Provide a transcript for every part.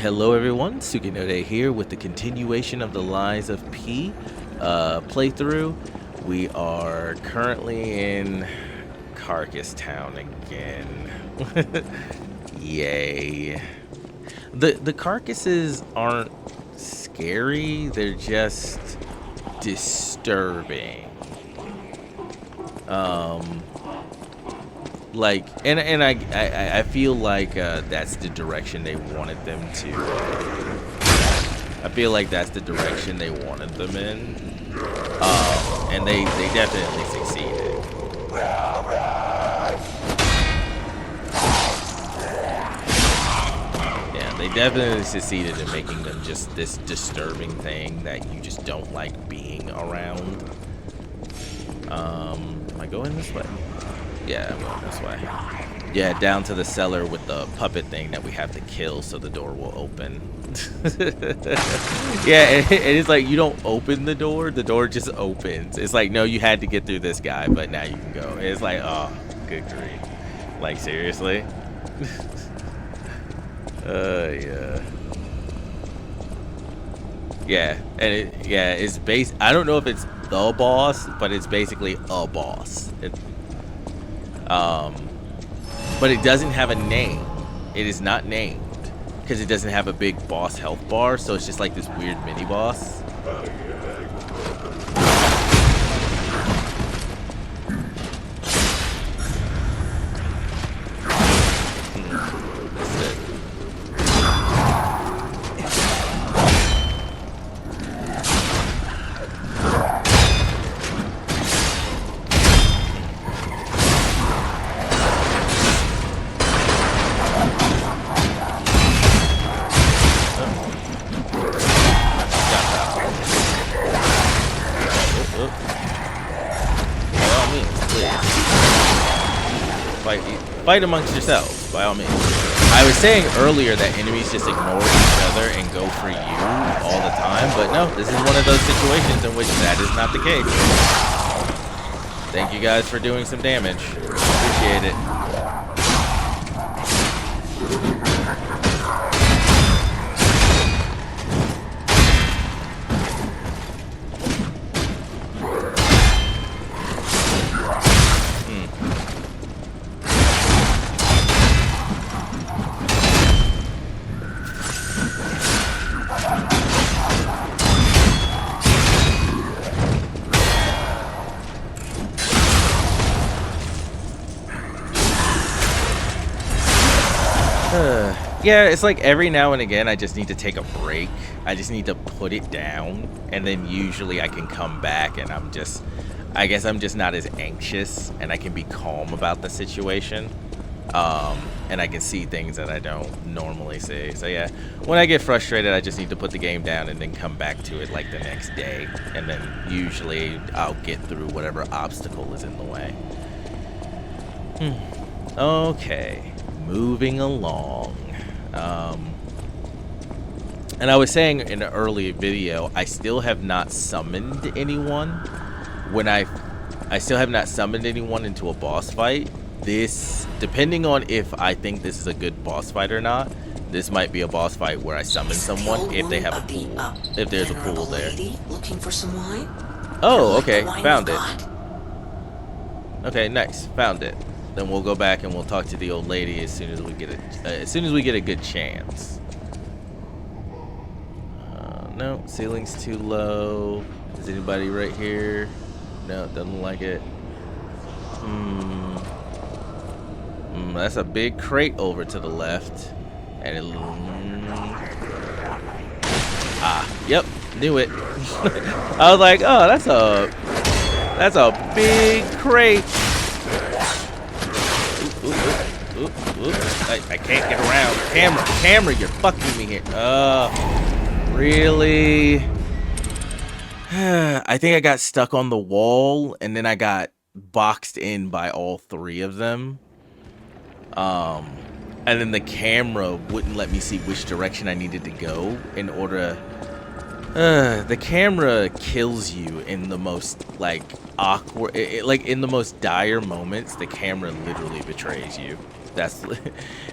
Hello everyone, Sukinode here with the continuation of the Lies of P playthrough. We are currently in Carcass Town again. Yay. The carcasses aren't scary, they're just disturbing. I feel like that's the direction they wanted them to. I feel like that's the direction they wanted them in, and they definitely succeeded. Yeah, they definitely succeeded in making them just this disturbing thing that you just don't like being around. Am I going this way? Yeah, I'm going this way. Yeah, down to the cellar with the puppet thing that we have to kill so the door will open. Yeah, and it's like you don't open the door just opens. It's like, no, you had to get through this guy, but now you can go. It's like, oh, good grief. Like, seriously? Yeah. Yeah, and it's based, I don't know if it's the boss, but it's basically a boss. But it doesn't have a name. It is not named because it doesn't have a big boss health bar, so it's just like this weird mini boss. Fight amongst yourselves, by all means. I was saying earlier that enemies just ignore each other and go for you all the time, but no, this is one of those situations in which that is not the case. Thank you guys for doing some damage. Appreciate it. Yeah, it's like every now and again I just need to take a break. I just need to put it down, and then usually I can come back and I guess I'm just not as anxious, and I can be calm about the situation. And I can see things that I don't normally see. So yeah, when I get frustrated, I just need to put the game down and then come back to it like the next day, and then usually I'll get through whatever obstacle is in the way. Okay, moving along. And I was saying in an earlier video, I still have not summoned anyone. I still have not summoned anyone into a boss fight. This, depending on if I think this is a good boss fight or not, this might be a boss fight where I summon someone if they have a pool. If there's a pool there. Looking for some wine? Oh, okay, found it. Okay, nice, found it. Then we'll go back and we'll talk to the old lady as soon as we get a good chance. No, ceiling's too low. Is anybody right here? No, doesn't like it. That's a big crate over to the left, and it. Yep, knew it. I was like, oh, that's a big crate. I can't get around. Camera, you're fucking me here. Really? I think I got stuck on the wall, and then I got boxed in by all three of them. And then the camera wouldn't let me see which direction I needed to go in order. The camera kills you in the most, like, awkward, like, in the most dire moments, the camera literally betrays you.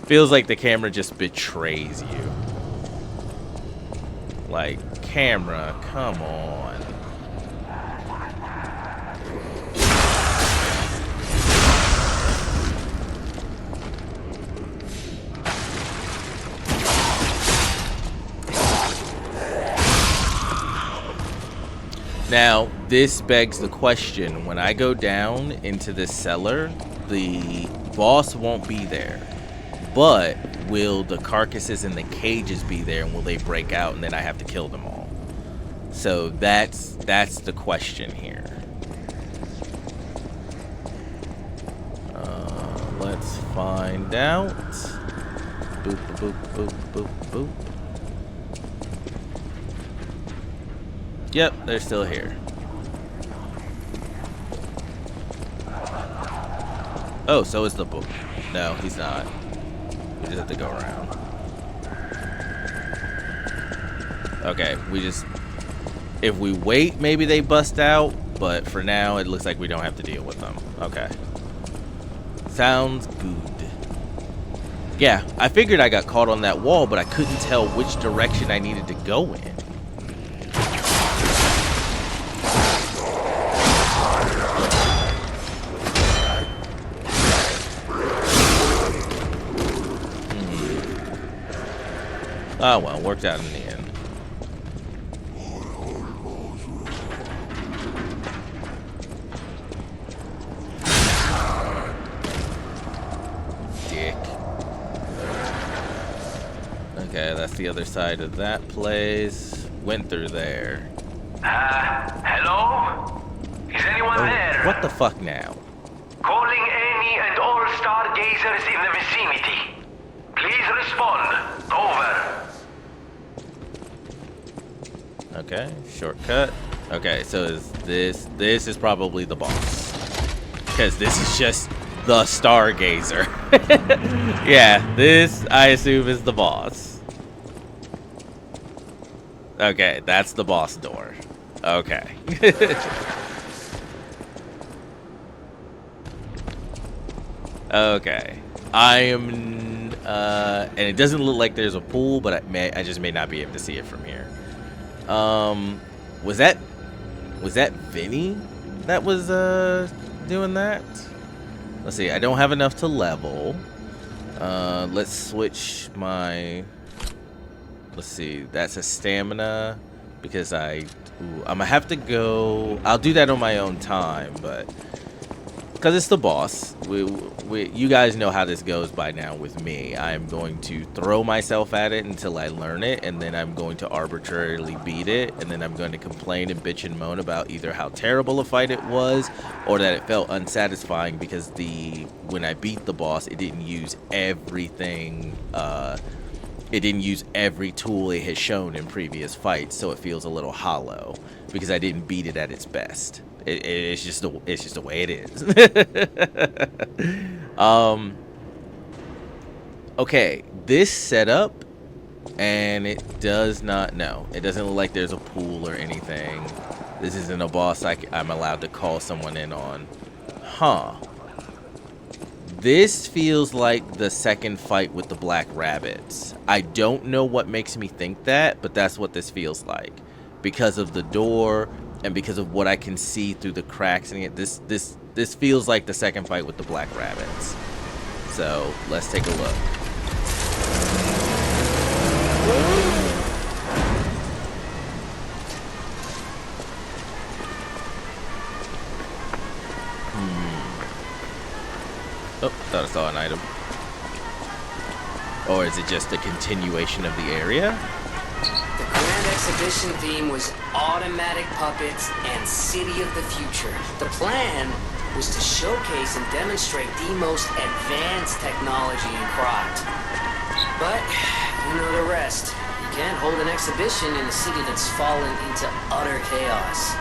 Feels like the camera just betrays you. Like, camera, come on. Now, this begs the question, when I go down into this cellar, the boss won't be there. But will the carcasses and the cages be there, and will they break out and then I have to kill them all? So that's the question here. Let's find out. Boop, boop, boop, boop, boop. Yep, they're still here. Oh, so is the book. No, he's not. We just have to go around. Okay, if we wait, maybe they bust out, but for now, it looks like we don't have to deal with them. Okay. Sounds good. Yeah, I figured I got caught on that wall, but I couldn't tell which direction I needed to go in. Oh well, worked out in the end. Dick. Okay, that's the other side of that place. Went through there. Hello? Is anyone there? What the fuck now? Calling any and all stargazers in the vicinity. Please respond. Over. Okay, shortcut. Okay, so this is probably the boss. Because this is just the stargazer. Yeah, this, I assume, is the boss. Okay, that's the boss door. Okay. Okay. I am, and it doesn't look like there's a pool, but I just may not be able to see it from here. Was that Vinny that was doing that? Let's see, I don't have enough to level. Let's switch my, let's see, that's a stamina, because I'm gonna have to go, I'll do that on my own time, but because it's the boss, you guys know how this goes by now with me. I'm going to throw myself at it until I learn it, and then I'm going to arbitrarily beat it, and then I'm going to complain and bitch and moan about either how terrible a fight it was, or that it felt unsatisfying because when I beat the boss, it didn't use everything, it didn't use every tool it has shown in previous fights, so it feels a little hollow because I didn't beat it at its best. It's just the way it is. Okay, this setup, and it doesn't look like there's a pool or anything. This isn't a boss I'm allowed to call someone in on. Huh. This feels like the second fight with the black rabbits. I don't know what makes me think that, but that's what this feels like. Because of the door, and because of what I can see through the cracks in it, this feels like the second fight with the black rabbits. So let's take a look. Oh, thought I saw an item. Or is it just a continuation of the area? The Grand Exhibition theme was automatic puppets and City of the Future. The plan was to showcase and demonstrate the most advanced technology in craft. But, you know the rest. You can't hold an exhibition in a city that's fallen into utter chaos.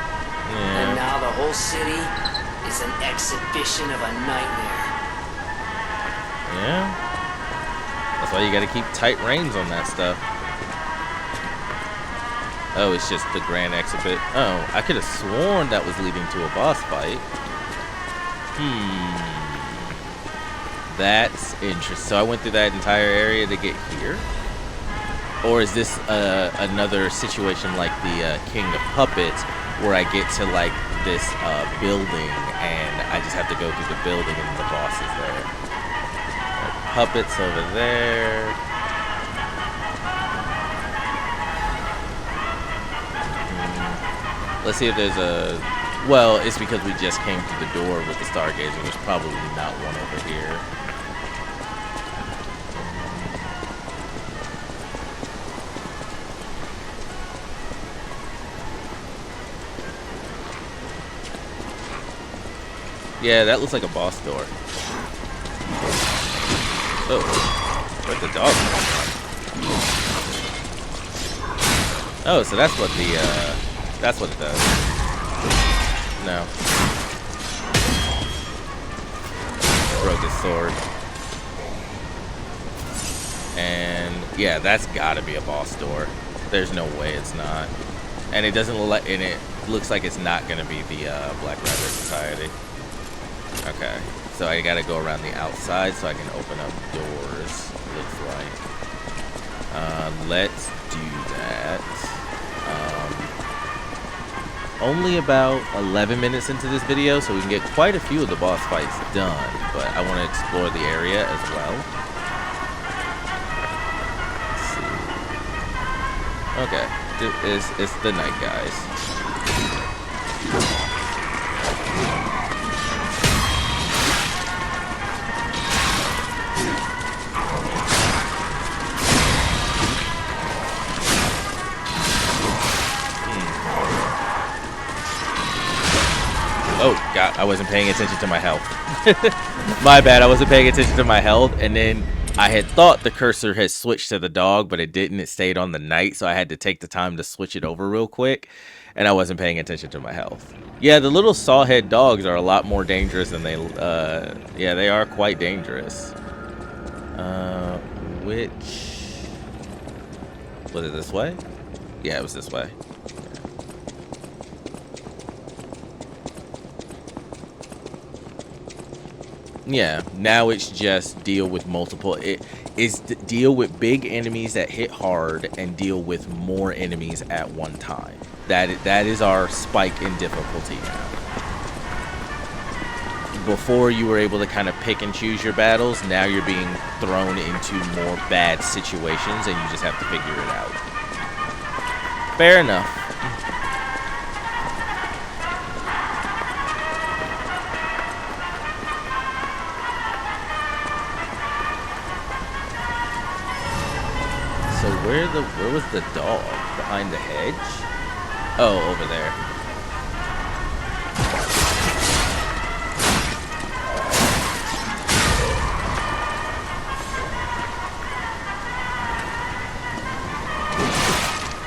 Yeah. And now the whole city is an exhibition of a nightmare. Yeah. That's why you gotta keep tight reins on that stuff. Oh, it's just the grand exhibit. Oh, I could have sworn that was leading to a boss fight. That's interesting. So I went through that entire area to get here? Or is this another situation like the King of Puppets, where I get to like this building and I just have to go through the building and the boss is there? Puppets over there. Let's see if there's a... Well, it's because we just came through the door with the stargazer. There's probably not one over here. Yeah, that looks like a boss door. Oh, where'd the dog come from? Oh, so that's what the, that's what it does. No. Broke his sword. And, yeah, that's gotta be a boss door. There's no way it's not. And it doesn't look like, and it looks like it's not gonna be the, Black Rabbit Society. Okay, so I gotta go around the outside so I can open up doors, looks like. Let's do that. Only about 11 minutes into this video, so we can get quite a few of the boss fights done, but I want to explore the area as well. Let's see. Okay, it's the night guys. Oh, God, I wasn't paying attention to my health. My bad, I wasn't paying attention to my health, and then I had thought the cursor had switched to the dog, but it didn't. It stayed on the knight, so I had to take the time to switch it over real quick, and I wasn't paying attention to my health. Yeah, the little sawhead dogs are a lot more dangerous than they, yeah, they are quite dangerous. Which, was it this way? Yeah, it was this way. Yeah, now it's just deal with multiple. It is deal with big enemies that hit hard and deal with more enemies at one time. That is our spike in difficulty now. Before you were able to kind of pick and choose your battles, now you're being thrown into more bad situations and you just have to figure it out. Fair enough. So where was the dog? Behind the hedge? Oh, over there.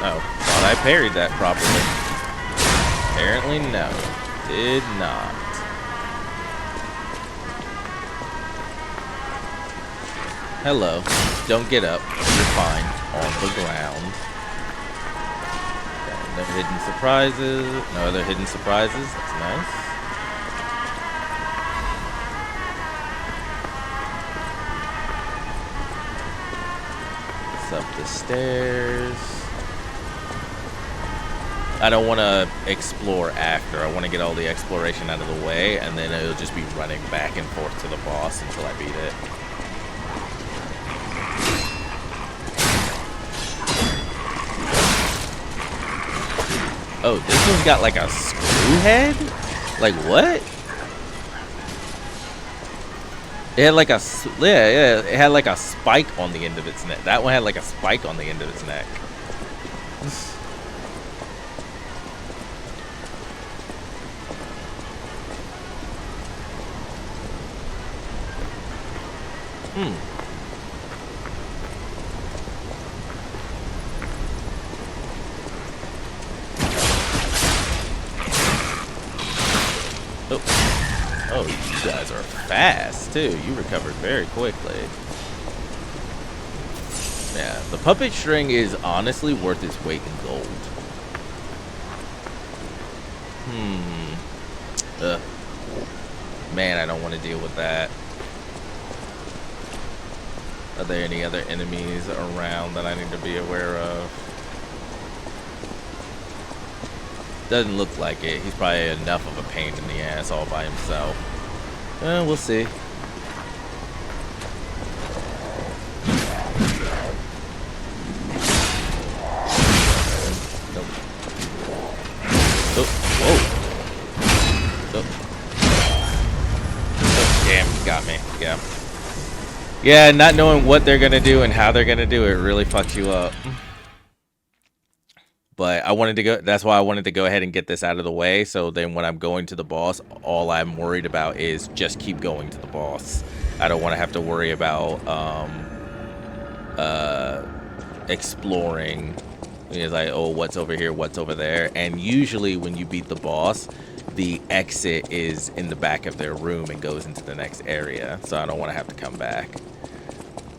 Oh, thought I parried that properly. Apparently no. Did not. Hello. Don't get up. You're fine. On the ground. Okay, no hidden surprises. No other hidden surprises. That's nice. It's up the stairs. I don't want to explore after. I want to get all the exploration out of the way, and then it'll just be running back and forth to the boss until I beat it. Oh, this one's got like a screw head? Like what? It had like a, yeah, it had like a spike on the end of its neck. That one had like a spike on the end of its neck. Oh, you guys are fast too. You recovered very quickly. Yeah, the puppet string is honestly worth its weight in gold. Ugh. Man, I don't want to deal with that. Are there any other enemies around that I need to be aware of? Doesn't look like it. He's probably enough of a pain in the ass all by himself. We'll see. Nope. Oh, whoa. Oh. Oh, damn, he got me. Yeah. Yeah, not knowing what they're gonna do and how they're gonna do it really fucks you up. But I wanted to go, that's why I wanted to go ahead and get this out of the way, so then when I'm going to the boss, all I'm worried about is just keep going to the boss. I don't want to have to worry about exploring. It's like, oh, what's over here, what's over there? And usually when you beat the boss, the exit is in the back of their room and goes into the next area, so I don't want to have to come back.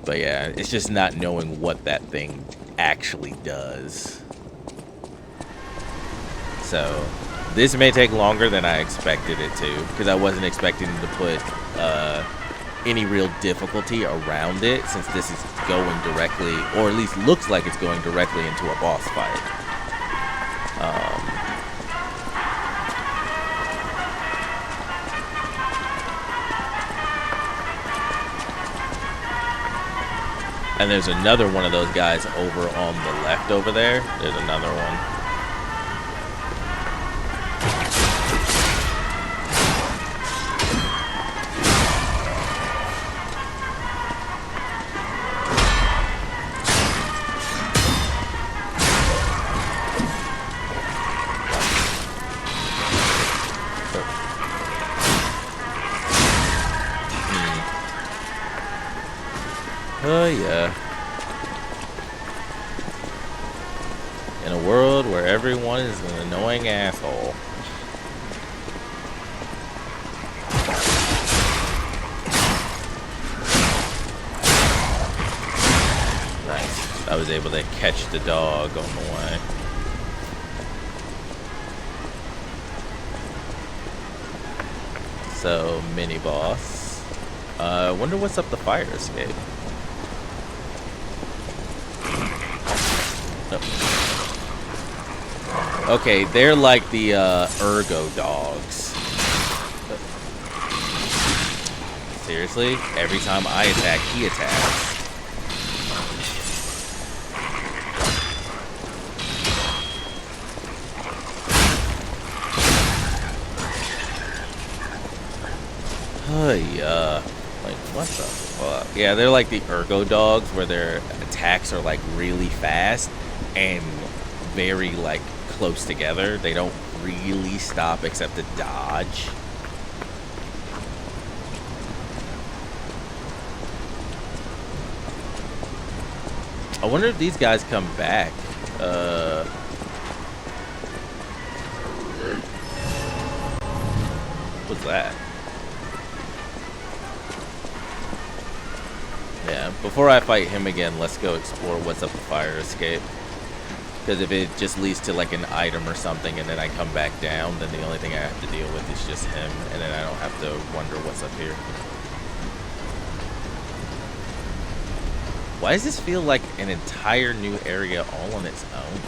But yeah, it's just not knowing what that thing actually does. So this may take longer than I expected it to, because I wasn't expecting to put any real difficulty around it, since this is going directly, or at least looks like it's going directly into a boss fight. And there's another one of those guys over on the left over there. There's another one. Oh yeah. In a world where everyone is an annoying asshole. Nice. I was able to catch the dog on the way. So, mini boss. I wonder what's up the fire escape. Okay, they're like the ergo dogs. Seriously? Every time I attack, he attacks. Oh yeah. Like, what the fuck? Yeah, they're like the ergo dogs, where their attacks are like really fast and very like close together. They don't really stop except to dodge. I wonder if these guys come back. What's that? Yeah, before I fight him again, let's go explore what's up the fire escape. Because if it just leads to like an item or something and then I come back down, then the only thing I have to deal with is just him, and then I don't have to wonder what's up here. Why does this feel like an entire new area all on its own?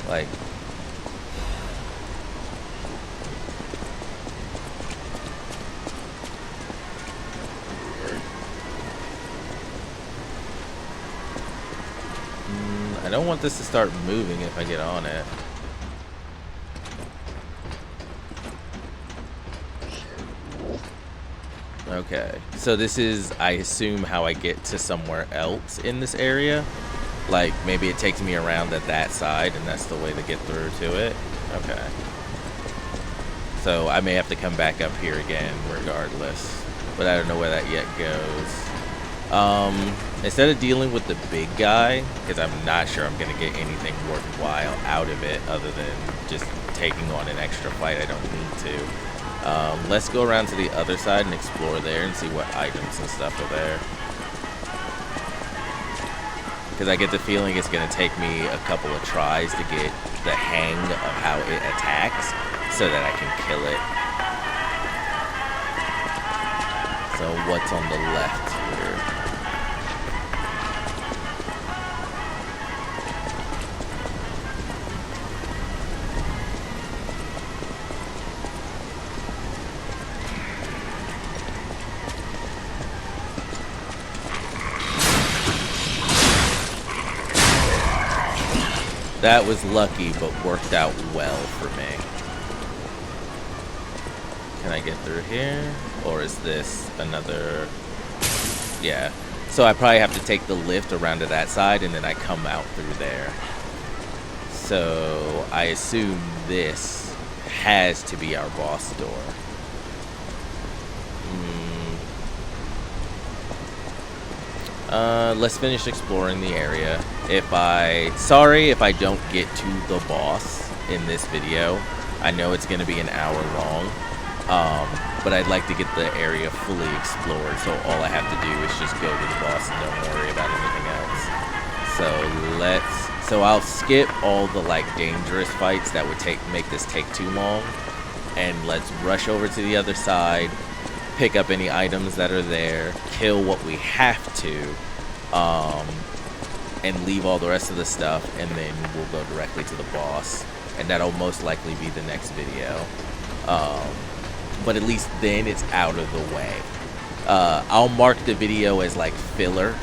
Like... I don't want this to start moving if I get on it. Okay, so this is, I assume, how I get to somewhere else in this area. Like, maybe it takes me around at that side, and that's the way to get through to it. Okay. So I may have to come back up here again, regardless. But I don't know where that yet goes. Instead of dealing with the big guy, because I'm not sure I'm going to get anything worthwhile out of it other than just taking on an extra fight I don't need to. Let's go around to the other side and explore there and see what items and stuff are there. Because I get the feeling it's going to take me a couple of tries to get the hang of how it attacks so that I can kill it. So what's on the left here? That was lucky, but worked out well for me. Can I get through here? Or is this another... Yeah. So I probably have to take the lift around to that side, and then I come out through there. So I assume this has to be our boss door. Let's finish exploring the area. Sorry if I don't get to the boss in this video. I know it's going to be an hour long, but I'd like to get the area fully explored, so all I have to do is just go to the boss and don't worry about anything else. So I'll skip all the like dangerous fights that would make this take too long, and let's rush over to the other side, pick up any items that are there, kill what we have to, and leave all the rest of the stuff, and then we'll go directly to the boss, and that'll most likely be the next video. But at least then it's out of the way. I'll mark the video as like filler.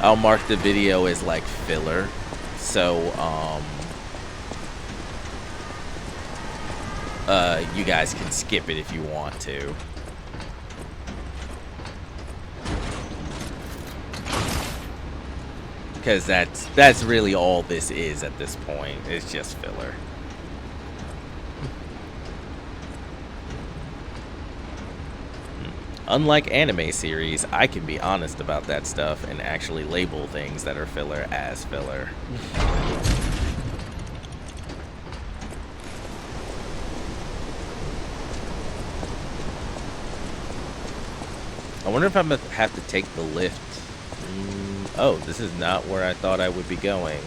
I'll mark the video as like filler, so you guys can skip it if you want to. Because that's really all this is at this point. It's just filler. Unlike anime series, I can be honest about that stuff and actually label things that are filler as filler. I wonder if I'm gonna have to take the lift. Oh, this is not where I thought I would be going.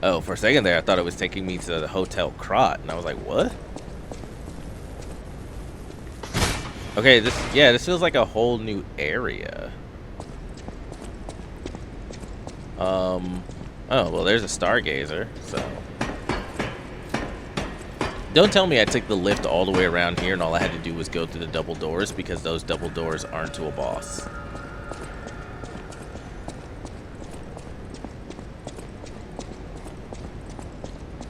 Oh, for a second there, I thought it was taking me to the Hotel Krot, and I was like, what? Okay, this feels like a whole new area. Oh, well, there's a Stargazer, so... Don't tell me I took the lift all the way around here and all I had to do was go through the double doors, because those double doors aren't to a boss.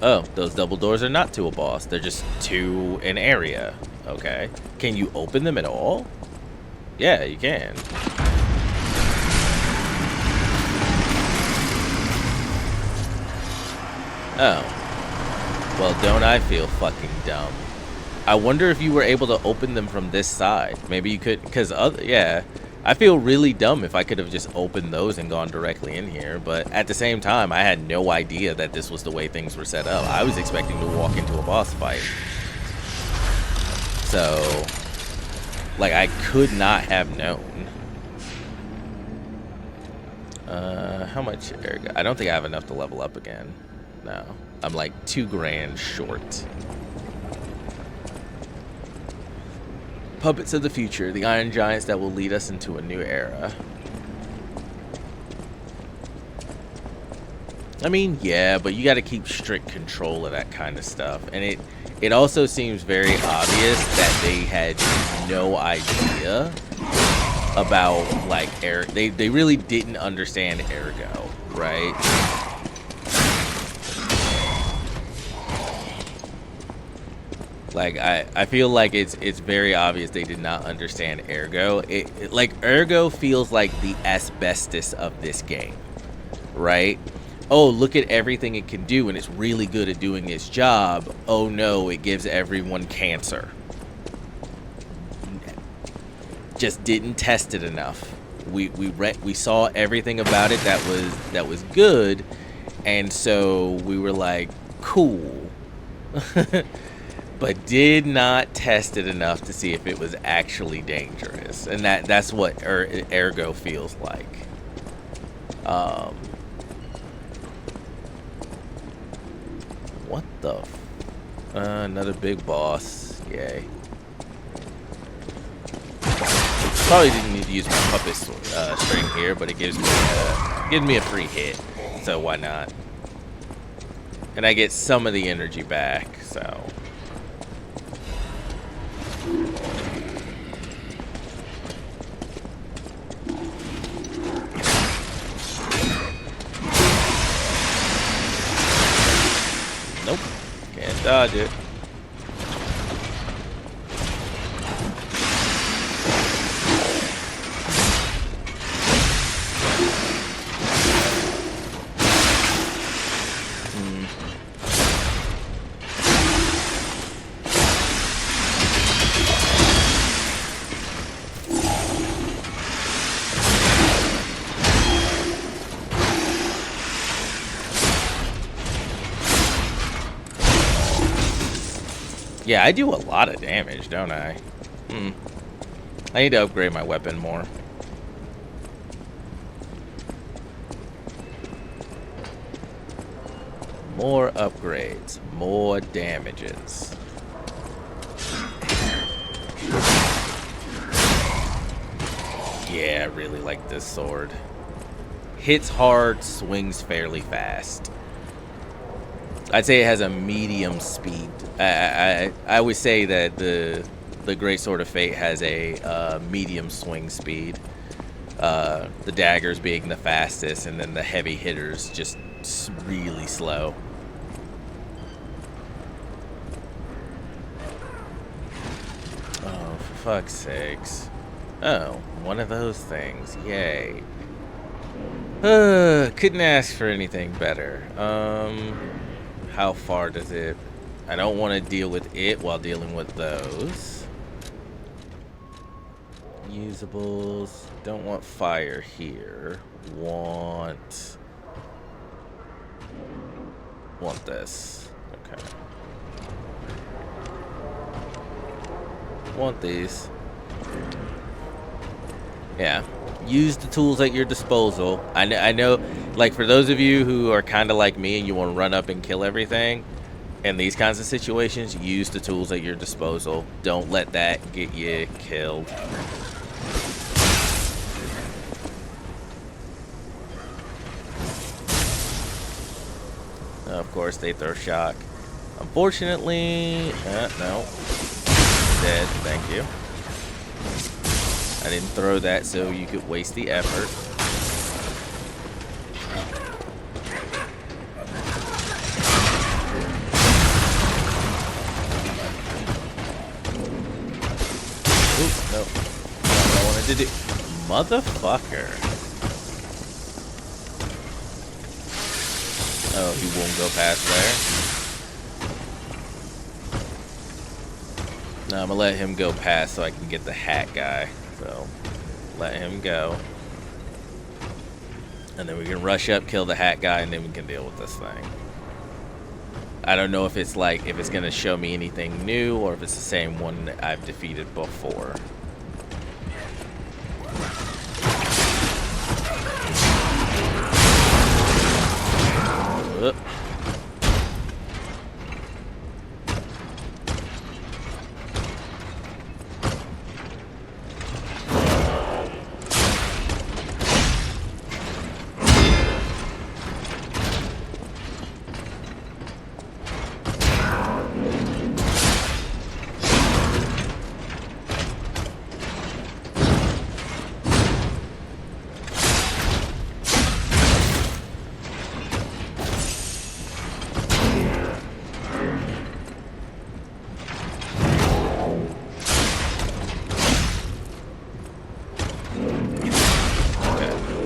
Oh, those double doors are not to a boss. They're just to an area. Okay. Can you open them at all? Yeah, you can. Oh. Well, don't I feel fucking dumb. I wonder if you were able to open them from this side. Maybe you could, because yeah, I feel really dumb if I could have just opened those and gone directly in here. But at the same time, I had no idea that this was the way things were set up. I was expecting to walk into a boss fight. So, like, I could not have known. How much ergo? I don't think I have enough to level up again. No. I'm like 2 grand short. Puppets of the future, the iron giants that will lead us into a new era. I mean, yeah, but you got to keep strict control of that kind of stuff. And it also seems very obvious that they had no idea about, like, they really didn't understand ergo, right? Like, I feel like it's very obvious they did not understand ergo. Like, ergo feels like the asbestos of this game, right? Oh, look at everything it can do, and it's really good at doing its job. Oh no, it gives everyone cancer. Just didn't test it enough. We saw everything about it that was good, and so we were like, cool. But did not test it enough to see if it was actually dangerous, and that's what ergo feels like. What the Another big boss. Yay. Probably didn't need to use my puppet string here, but it gives me a free hit, so why not? And I get some of the energy back, so. Nope, can't dodge it. Yeah, I do a lot of damage, don't I? I need to upgrade my weapon more. More upgrades, more damages. Yeah, I really like this sword. Hits hard, swings fairly fast. I'd say it has a medium speed. I would say that the Great Sword of Fate has a medium swing speed. The daggers being the fastest, and then the heavy hitters just really slow. Oh, for fuck's sakes. Oh, one of those things. Yay. Couldn't ask for anything better. How far does it... I don't want to deal with it while dealing with those. Usables. Don't want fire here. Want this. Okay. Want these. Yeah. Use the tools at your disposal. I know, like, for those of you who are kind of like me and you want to run up and kill everything, in these kinds of situations, use the tools at your disposal. Don't let that get you killed. Of course, they throw shock. Unfortunately, no. Dead, thank you. I didn't throw that so you could waste the effort. Oop, no. Not what I wanted to do. Motherfucker. Oh, he won't go past there. No, I'm gonna let him go past so I can get the hat guy. So, let him go. And then we can rush up, kill the hat guy, and then we can deal with this thing. I don't know if it's like, if it's gonna show me anything new, or if it's the same one that I've defeated before.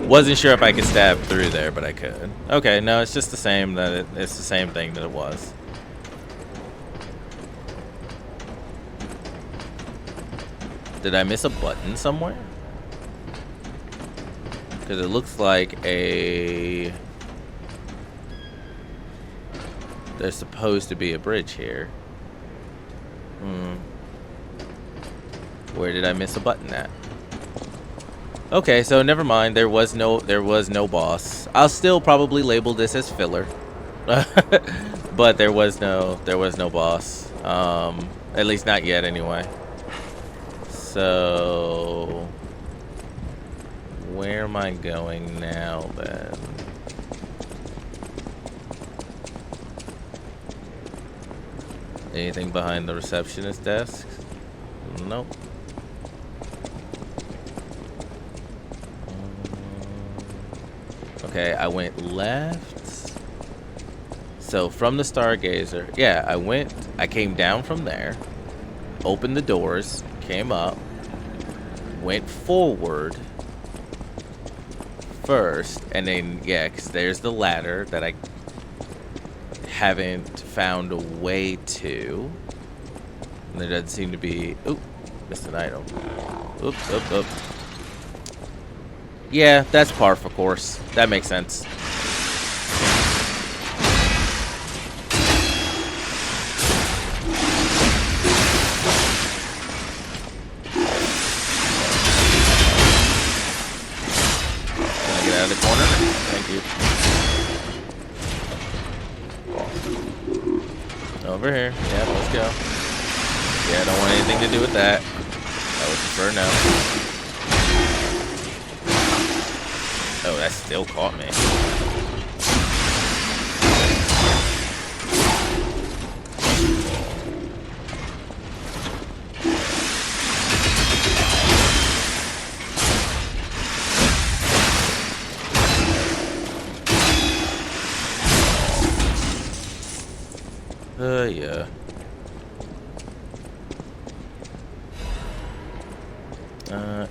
Wasn't sure if I could stab through there, but I could. Okay, no, it's just the same. It's the same thing that it was. Did I miss a button somewhere? Because it looks like a... There's supposed to be a bridge here. Where did I miss a button at? Okay, so never mind. There was no boss. I'll still probably label this as filler. But there was no boss. At least not yet anyway. So where am I going now then? Anything behind the receptionist desk? Nope. Okay, I went left. So from the Stargazer, yeah, I came down from there, opened the doors, came up, went forward first, and then, yeah, because there's the ladder that I haven't found a way to. And there doesn't seem to be... Oop, missed an item. Oops, oop, oop. Yeah, that's Parf, of course. That makes sense. Can I get out of the corner? Thank you. Over here. Yeah, let's go. Yeah, I don't want anything to do with that. I would prefer no. Oh, that still caught me. Yeah.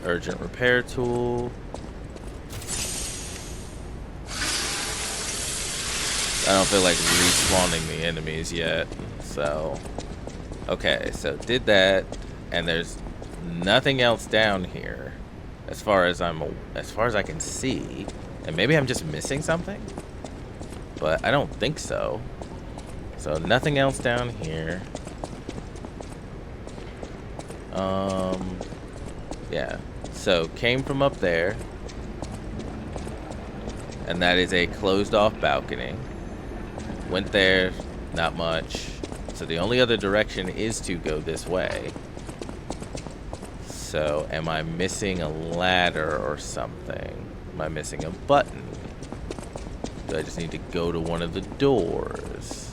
Urgent repair tool. I don't feel like respawning the enemies yet, so okay, so did that, and there's nothing else down here as far as I can see, and maybe I'm just missing something, but I don't think so. So nothing else down here. Yeah, so came from up there, and that is a closed off balcony. Went there, not much. So the only other direction is to go this way. So am I missing a ladder or something? Am I missing a button? Do I just need to go to one of the doors?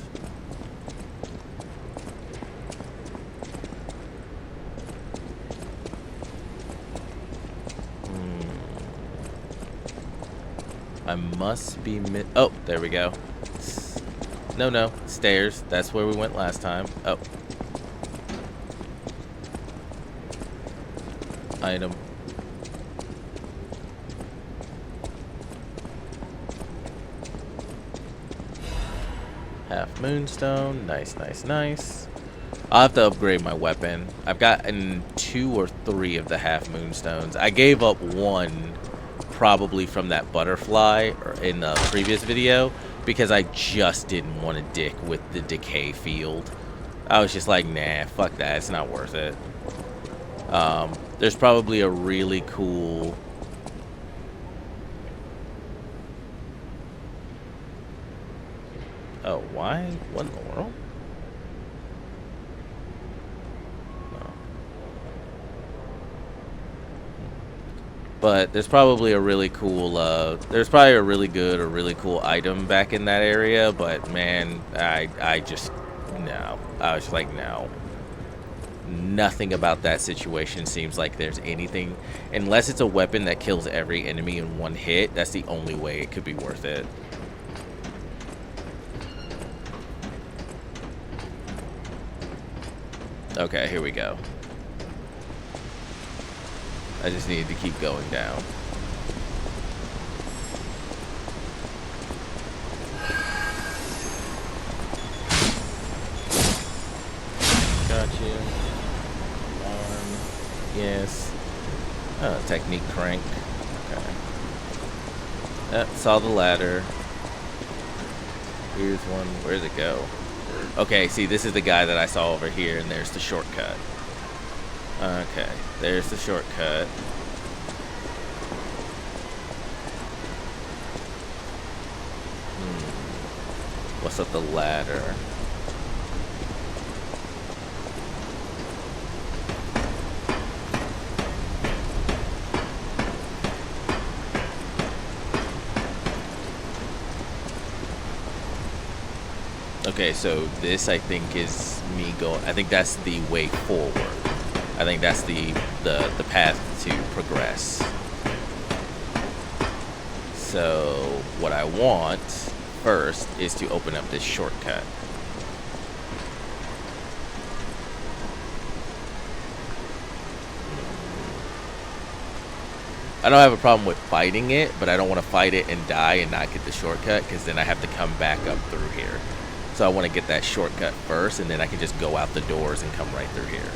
I must be oh, there we go. No, stairs. That's where we went last time. Oh. Item. Half moonstone. Nice, nice, nice. I'll have to upgrade my weapon. I've gotten 2 or 3 of the half moonstones. I gave up one probably from that butterfly in the previous video because I just didn't want to dick with the decay field. I was just like, nah, fuck that, it's not worth it. There's probably a really cool oh, why? What in the world? But there's probably a really cool, there's probably a really good or really cool item back in that area, but man, I just, no. I was just like, no. Nothing about that situation seems like there's anything, unless it's a weapon that kills every enemy in one hit, that's the only way it could be worth it. Okay, here we go. I just needed to keep going down. Got you. Arm. Yes. Oh, technique crank. Okay. Saw the ladder. Here's one. Where's it go? Okay, see, this is the guy that I saw over here, and there's the shortcut. Okay, there's the shortcut. What's up the ladder? Okay, so this I think is me going. I think that's the way forward. I think that's the path to progress. So what I want first is to open up this shortcut. I don't have a problem with fighting it, but I don't want to fight it and die and not get the shortcut, because then I have to come back up through here. So I want to get that shortcut first, and then I can just go out the doors and come right through here.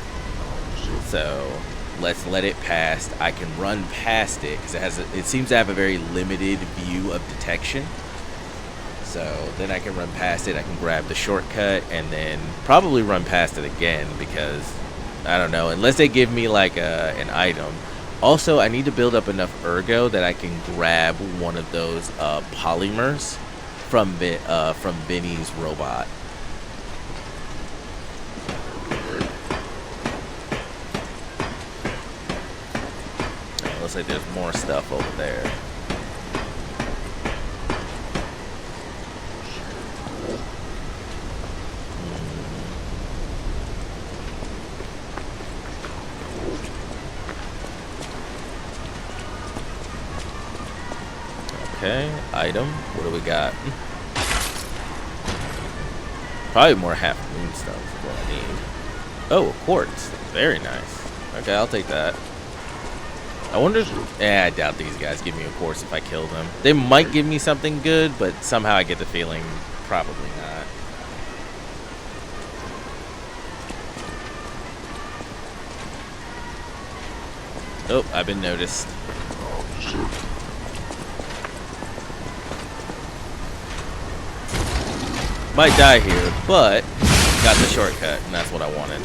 So let's let it pass. I can run past it because it seems to have a very limited view of detection. So then I can run past it. I can grab the shortcut and then probably run past it again, because I don't know, unless they give me like an item. Also, I need to build up enough ergo that I can grab one of those polymers from Vinny's robot. Looks like there's more stuff over there. Okay, item. What do we got? Probably more half moon stuff is what I need. Oh, a quartz. Very nice. Okay, I'll take that. I wonder if... I doubt these guys give me a quartz if I kill them. They might give me something good, but somehow I get the feeling probably not. Oh, I've been noticed. Might die here, but got the shortcut, and that's what I wanted.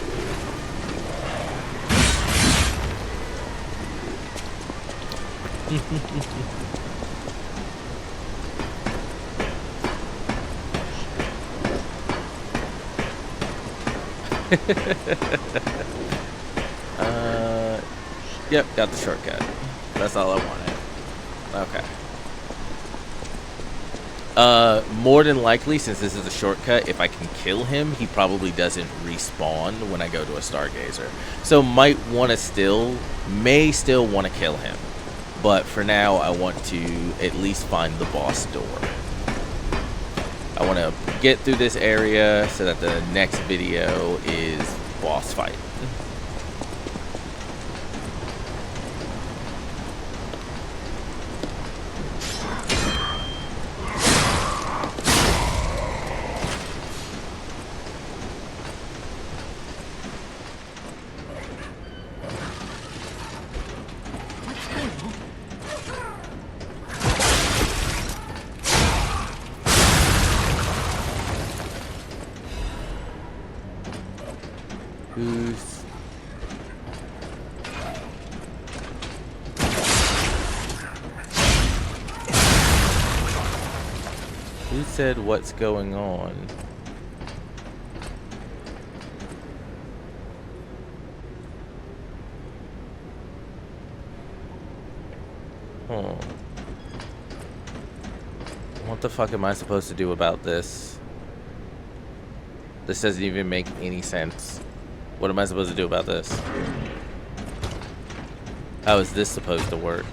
Yep, got the shortcut. That's all I wanted. Okay. More than likely, since this is a shortcut, if I can kill him, he probably doesn't respawn when I go to a Stargazer. So may still want to kill him. But for now, I want to at least find the boss door. I want to get through this area so that the next video is boss fight. Who said what's going on? What the fuck am I supposed to do about this? This doesn't even make any sense. What am I supposed to do about this? How is this supposed to work?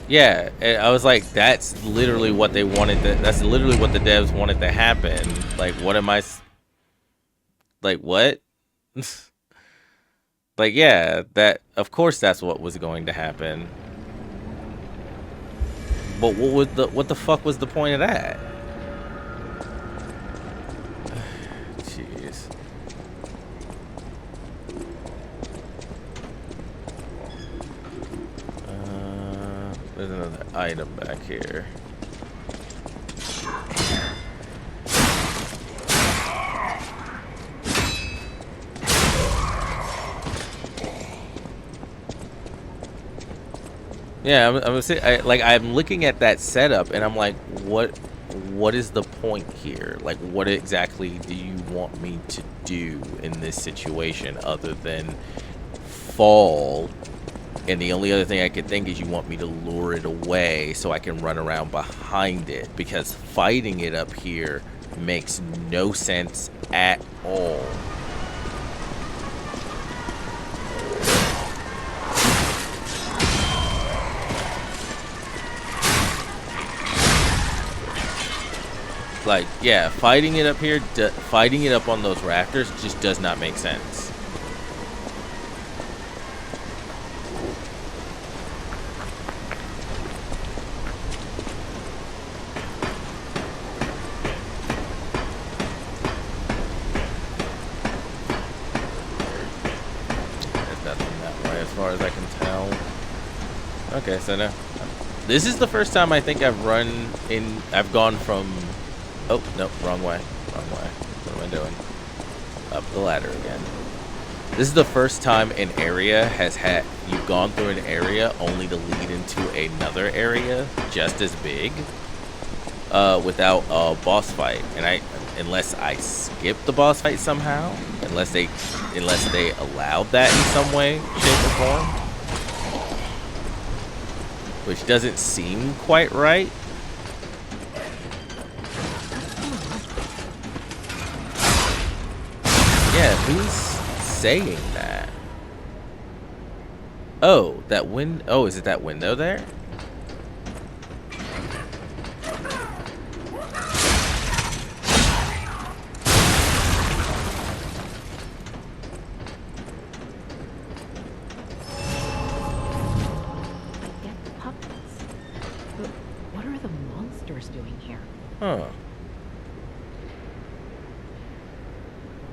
Yeah, I was like, that's literally what they wanted. That's literally what the devs wanted to happen. Like, what am I? Like, what? Like, yeah, that. Of course, that's what was going to happen. But what the fuck was the point of that? Jeez. There's another item back here. Yeah, I'm looking at that setup and I'm like, what is the point here? Like, what exactly do you want me to do in this situation other than fall? And the only other thing I could think is you want me to lure it away so I can run around behind it, because fighting it up here makes no sense at all. Like, yeah, fighting it up here, fighting it up on those rafters just does not make sense. There's nothing that way as far as I can tell. Okay, so now, this is the first time I think I've gone from... Oh, no, wrong way. Wrong way. What am I doing? Up the ladder again. This is the first time an area you've gone through an area only to lead into another area just as big without a boss fight. And unless I skipped the boss fight somehow, unless they allowed that in some way, shape, or form, which doesn't seem quite right. Yeah, who's saying that? Oh, that oh, is it that window there? Get puppets. But what are the monsters doing here? Huh.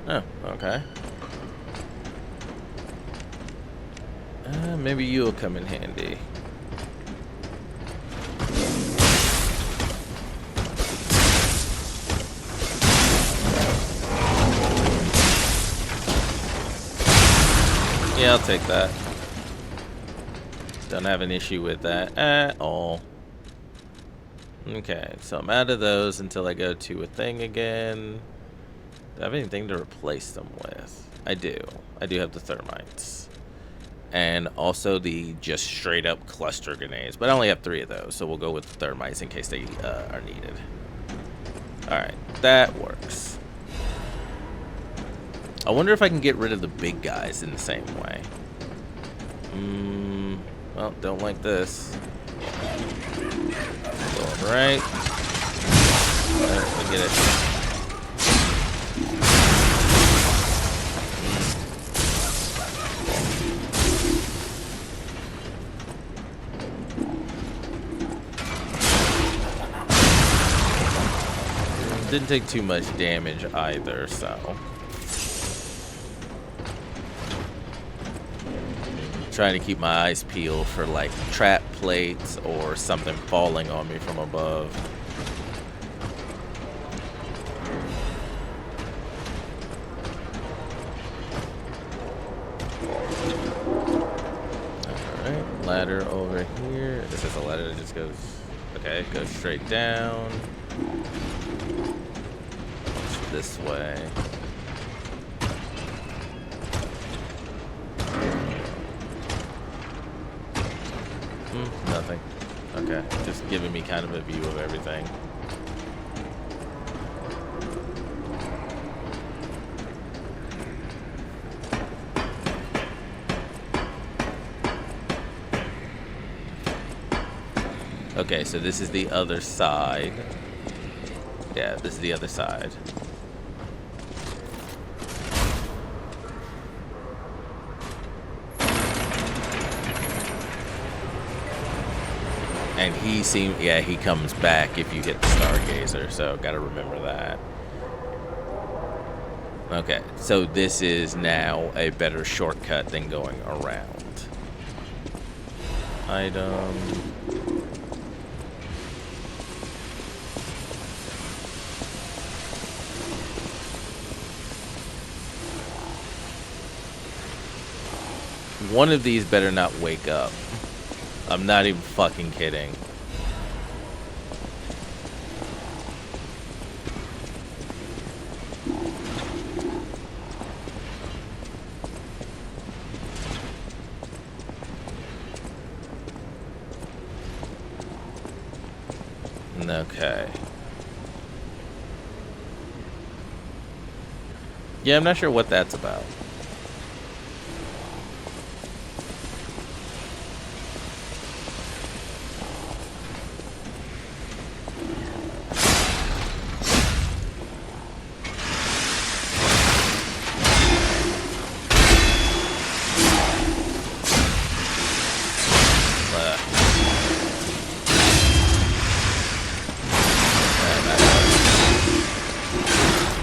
Oh, okay. Maybe you'll come in handy. Yeah, I'll take that. Don't have an issue with that at all. Okay, so I'm out of those until I go to a thing again. Do I have anything to replace them with? I do. I do have the thermites. And also the just straight up cluster grenades. But I only have 3 of those, so we'll go with the thermites in case they are needed. Alright, that works. I wonder if I can get rid of the big guys in the same way. Well, don't like this. Going right. Alright, we get it. Didn't take too much damage either, so trying to keep my eyes peeled for like trap plates or something falling on me from above. Alright, ladder over here. This is a ladder that just goes, okay, it goes straight down. This way. Nothing. Okay, just giving me kind of a view of everything. Okay, so this is the other side. Yeah, this is the other side. And he comes back if you hit the Stargazer, so gotta remember that. Okay, so this is now a better shortcut than going around. Item. One of these better not wake up. I'm not even fucking kidding. Okay. Yeah, I'm not sure what that's about.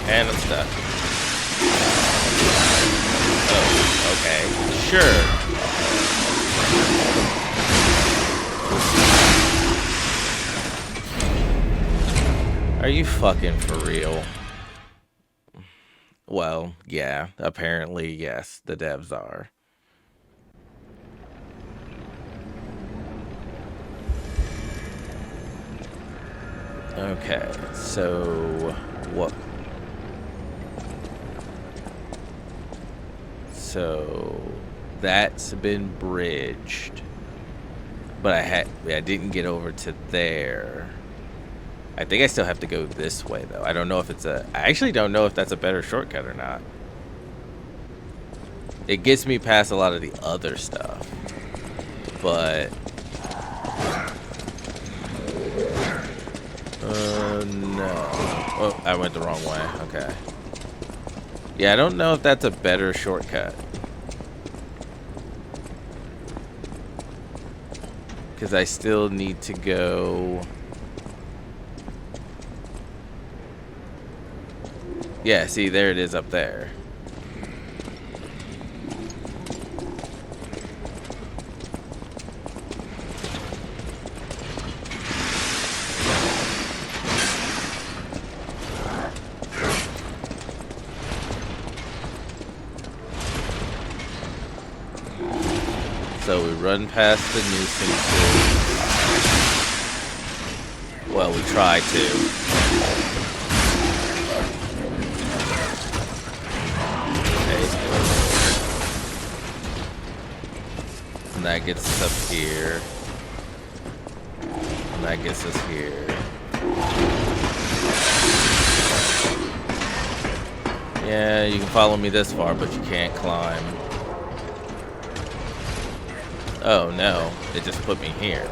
And I'm stuck. Oh, okay. Sure. Are you fucking for real? Well, yeah. Apparently, yes, the devs are. Okay, so what? So that's been bridged, but I didn't get over to there. I think I still have to go this way though. I don't know if I actually don't know if that's a better shortcut or not. It gets me past a lot of the other stuff, but no. Oh, I went the wrong way. Okay. Yeah, I don't know if that's a better shortcut. Because I still need to go... Yeah, see, there it is up there. So we run past the nuisances. Well, we try to. Okay. And that gets us up here. And that gets us here. Yeah, you can follow me this far, but you can't climb. Oh no, it just put me here.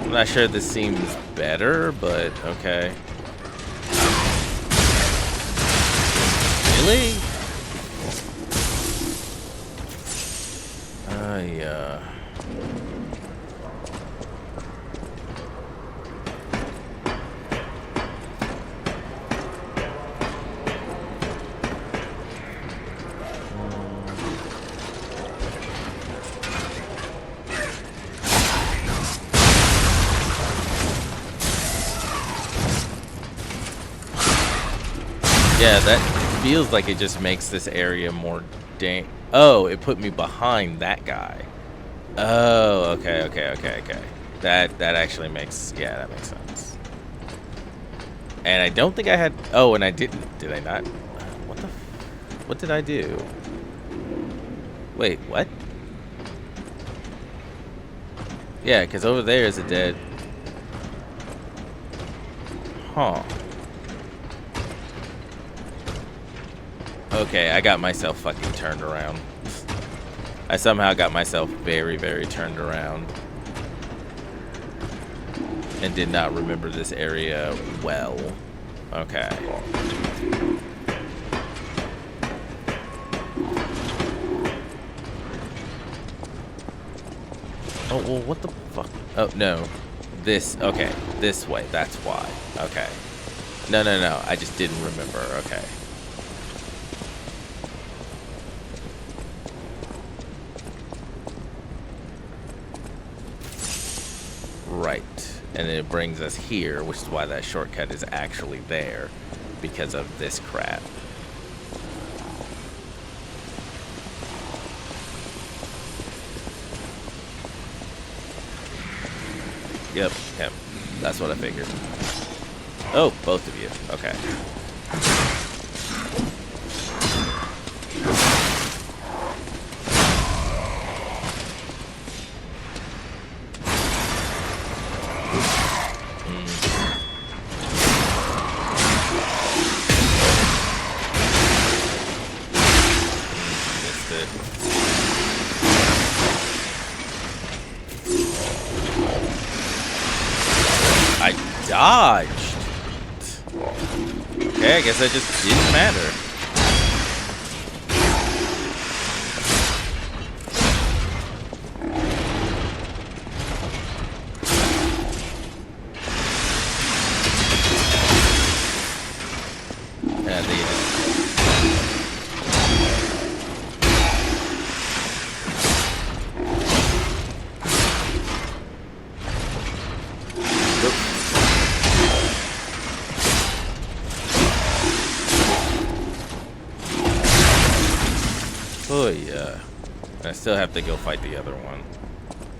I'm not sure this seems better, but okay. Really? Yeah. Yeah, that feels like it just makes this area more Oh, it put me behind that guy. Oh, okay. That actually makes, yeah, that makes sense. And I don't think I had, oh, and I didn't, did I not? What did I do? Wait, what? Yeah, because over there is a dead. Huh. Okay, I got myself fucking turned around. I somehow got myself very, very turned around. And did not remember this area well. Okay. Oh, well, what the fuck? Oh, no. Okay. This way, that's why. Okay. No. I just didn't remember. Okay. Right. And then it brings us here, which is why that shortcut is actually there. Because of this crap. Yep, him. That's what I figured. Oh, both of you. Okay. Missed it. I dodged. Okay, I guess that just didn't matter. Yeah, they Oh yeah. I still have to go fight the other one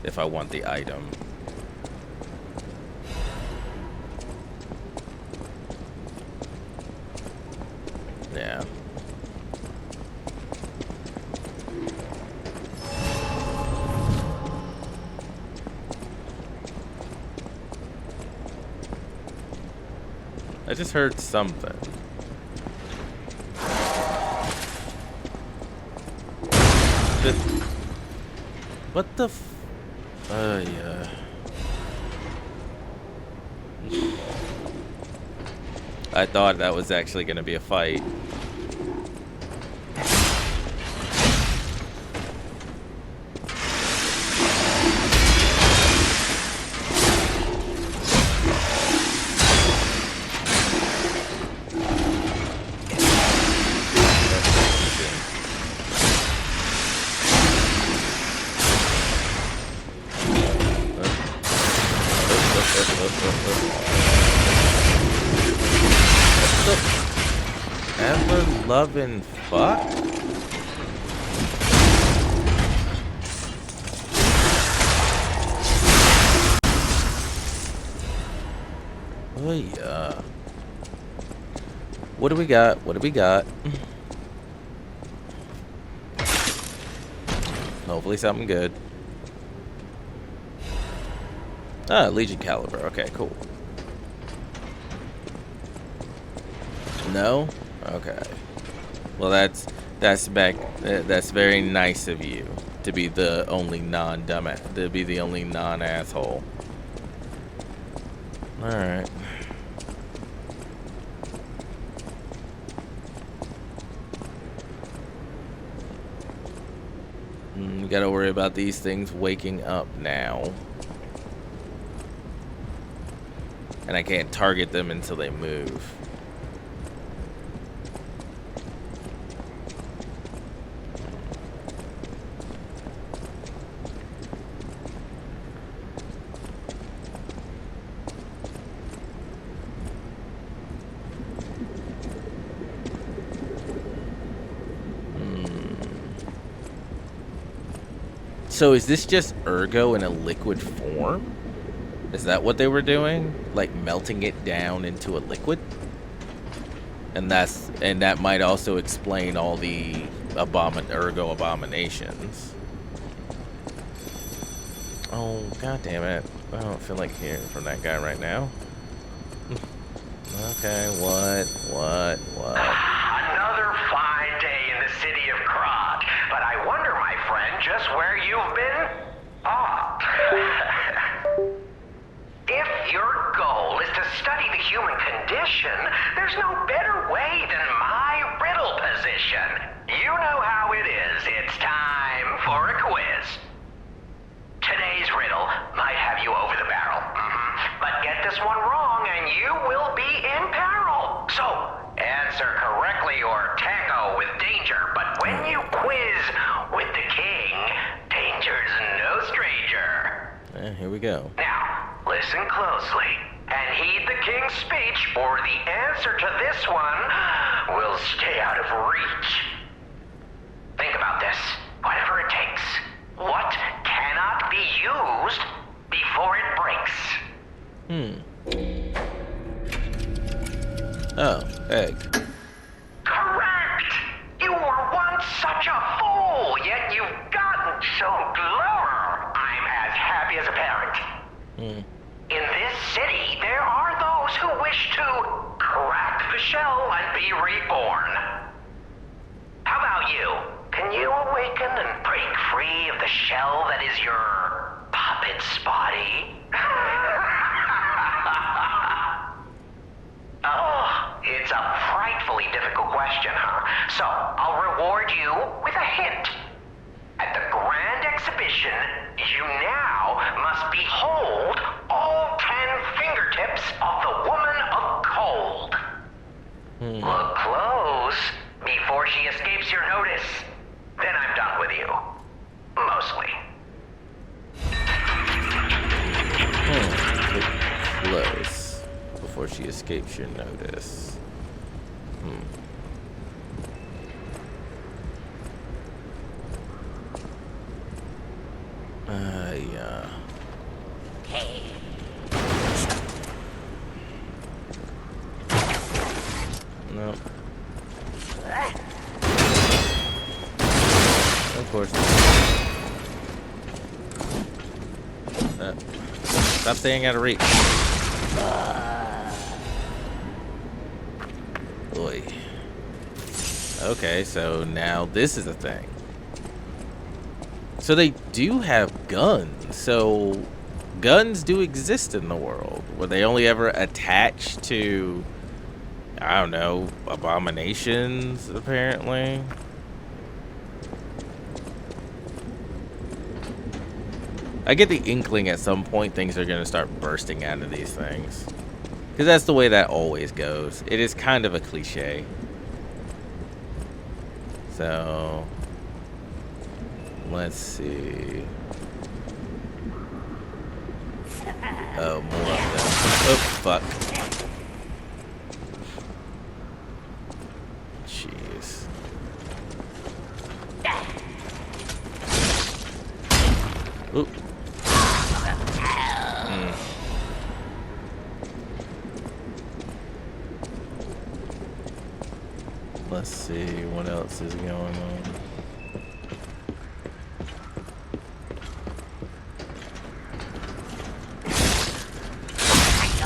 if I want the item. Yeah. I just heard something. What the f... yeah. I thought that was actually gonna be a fight. Ever loving fuck? Oh yeah. What do we got? What do we got? Hopefully something good. Ah, Legion Caliber. Okay, cool. No? Okay. Well, that's very nice of you to be the only non-dumbass, to be the only non-asshole. All right. We gotta worry about these things waking up now. And I can't target them until they move. So is this just Ergo in a liquid form? Is that what they were doing? Like melting it down into a liquid? And that might also explain all the Ergo abominations. Oh, god damn it. I don't feel like hearing from that guy right now. Okay, what? Another fine day in the city of Krot. But I wonder, my friend, just where you've been? If your goal is to study the human condition, there's no better way than my riddle position. You know how it is. It's time for a quiz. Today's riddle might have you over the barrel. But get this one wrong and you will be in peril. So, answer correctly or tango with danger. But when you quiz with the king, danger's no stranger. Here we go. Now, listen closely and heed the king's speech, or the answer to this one will stay out of reach. Think about this. Whatever it takes. What cannot be used before it breaks? Hmm. Oh, egg. Correct! You were once such a fool, yet you've gotten so clever. I'm as happy as a parent. Hmm. In this city, there are those who wish to crack the shell and be reborn. How about you? Can you awaken and break free of the shell that is your puppet's body? Oh, it's a frightfully difficult question, huh? So, I'll reward you with a hint. At the grand exhibition, you now must behold all 10 fingertips of the woman of cold. Look close before she escapes your notice. Then I'm done with you. Mostly. Look close before she escapes your notice. Yeah. No. Of course. Stop staying out of reach. Boy. Okay, so now this is a thing. So they do have guns. So guns do exist in the world. Were they only ever attached to, I don't know, abominations, apparently? I get the inkling at some point things are going to start bursting out of these things. Because that's the way that always goes. It is kind of a cliche. So, let's see. Oh, more of them. Oh, fuck. Jeez. Oop. Let's see what else is going on.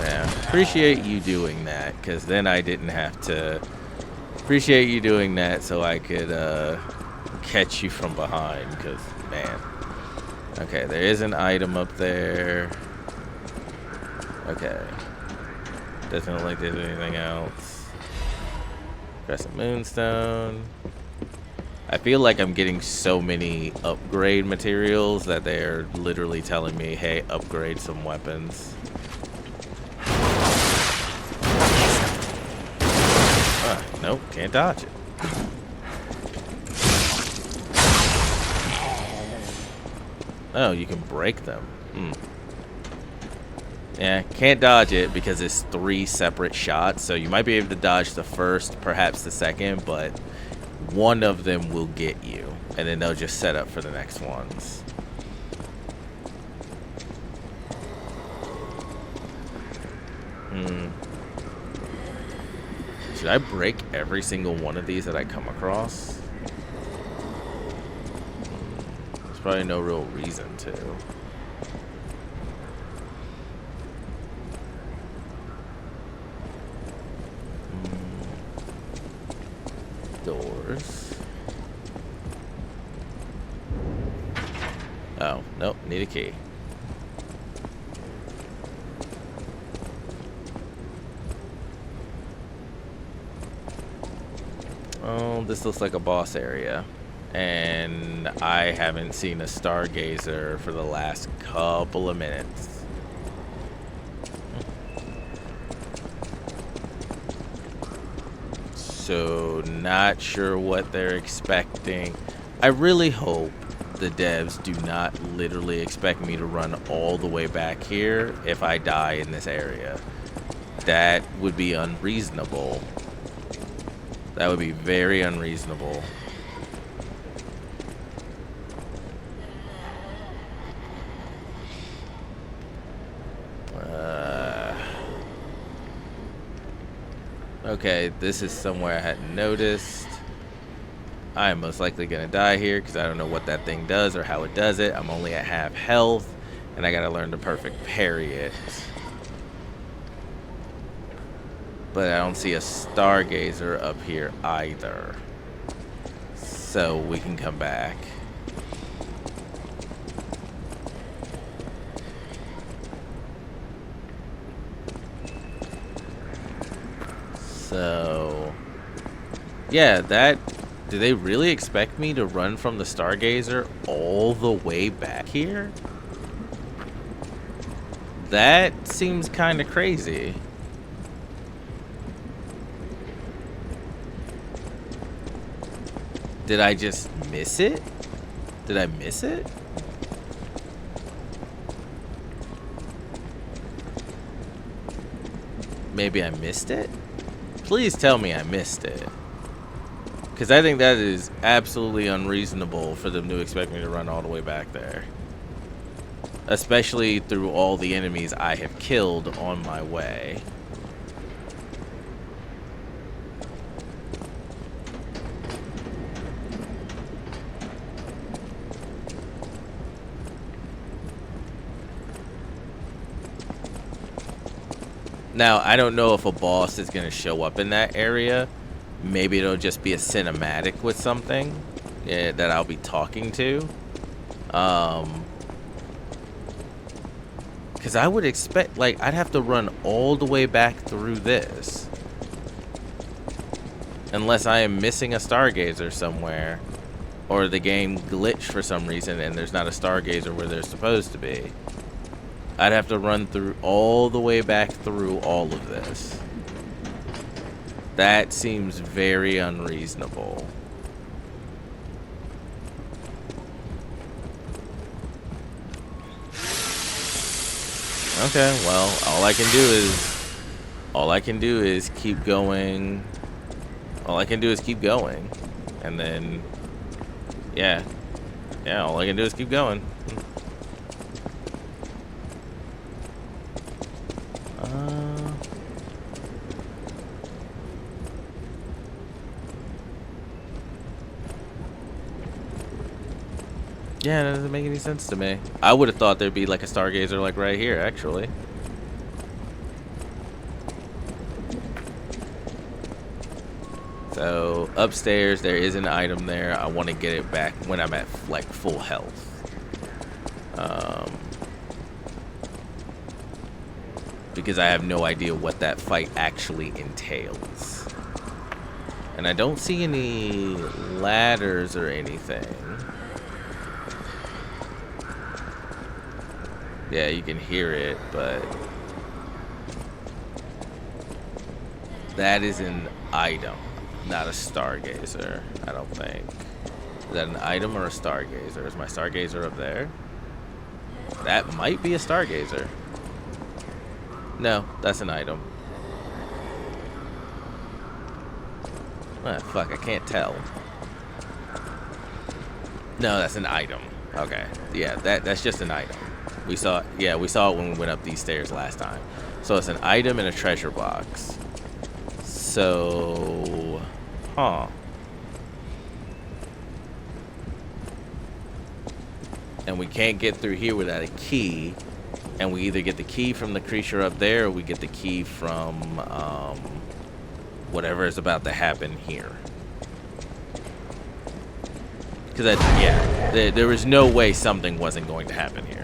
Yeah, appreciate you doing that, because then I didn't have to. Appreciate you doing that so I could catch you from behind, because, man. Okay, there is an item up there. Okay. Doesn't look like there's anything else. Crescent Moonstone. I feel like I'm getting so many upgrade materials that they're literally telling me, hey, upgrade some weapons. Nope, can't dodge it. Oh, you can break them. Yeah, can't dodge it because it's 3 separate shots, so you might be able to dodge the first, perhaps the second, but one of them will get you, and then they'll just set up for the next ones. Should I break every single one of these that I come across? There's probably no real reason to. Doors. Oh, nope, need a key. Oh, this looks like a boss area. And I haven't seen a stargazer for the last couple of minutes. So, not sure what they're expecting. I really hope the devs do not literally expect me to run all the way back here if I die in this area. That would be unreasonable. That would be very unreasonable. Okay, this is somewhere I hadn't noticed. I'm most likely gonna die here because I don't know what that thing does or how it does it. I'm only at half health, and I gotta learn to perfect parry it. But I don't see a stargazer up here either. So we can come back. So, yeah, do they really expect me to run from the stargazer all the way back here? That seems kind of crazy. Did I just miss it? Did I miss it? Maybe I missed it? Please tell me I missed it. Because I think that is absolutely unreasonable for them to expect me to run all the way back there. Especially through all the enemies I have killed on my way. Now, I don't know if a boss is going to show up in that area. Maybe it'll just be a cinematic with something that I'll be talking to. Because I would expect, like, I'd have to run all the way back through this. Unless I am missing a stargazer somewhere. Or the game glitched for some reason and there's not a stargazer where they're supposed to be. I'd have to run through all the way back through all of this. That seems very unreasonable. Okay, well, all I can do is keep going. All I can do is keep going. And then yeah, all I can do is keep going. Yeah, that doesn't make any sense to me. I would have thought there'd be like a stargazer like right here, actually. So upstairs there is an item there. I want to get it back when I'm at like full health. Because I have no idea what that fight actually entails. And I don't see any ladders or anything. Yeah, you can hear it, but that is an item, not a stargazer, I don't think. Is that an item or a stargazer? Is my stargazer up there? That might be a stargazer. No, that's an item. Ah, fuck, I can't tell. No, that's an item. Okay, yeah, that's just an item. We saw it when we went up these stairs last time. So it's an item in a treasure box. So, huh. And we can't get through here without a key. And we either get the key from the creature up there or we get the key from whatever is about to happen here. Because there was no way something wasn't going to happen here.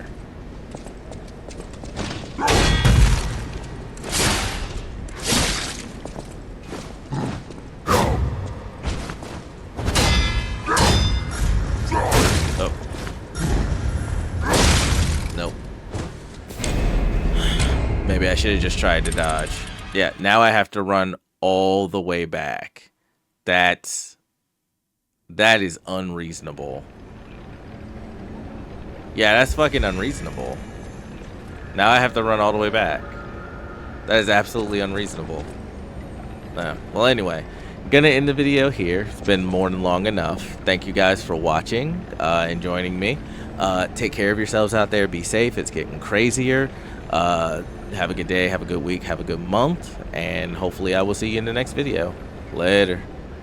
Maybe I should have just tried to dodge. Yeah, now I have to run all the way back. That is unreasonable. Yeah, that's fucking unreasonable. Now I have to run all the way back. That is absolutely unreasonable. Well, anyway, I'm gonna end the video here. It's been more than long enough. Thank you guys for watching and joining me. Take care of yourselves out there. Be safe. It's getting crazier. have a good day, have a good week, have a good month, and hopefully I will see you in the next video. Later.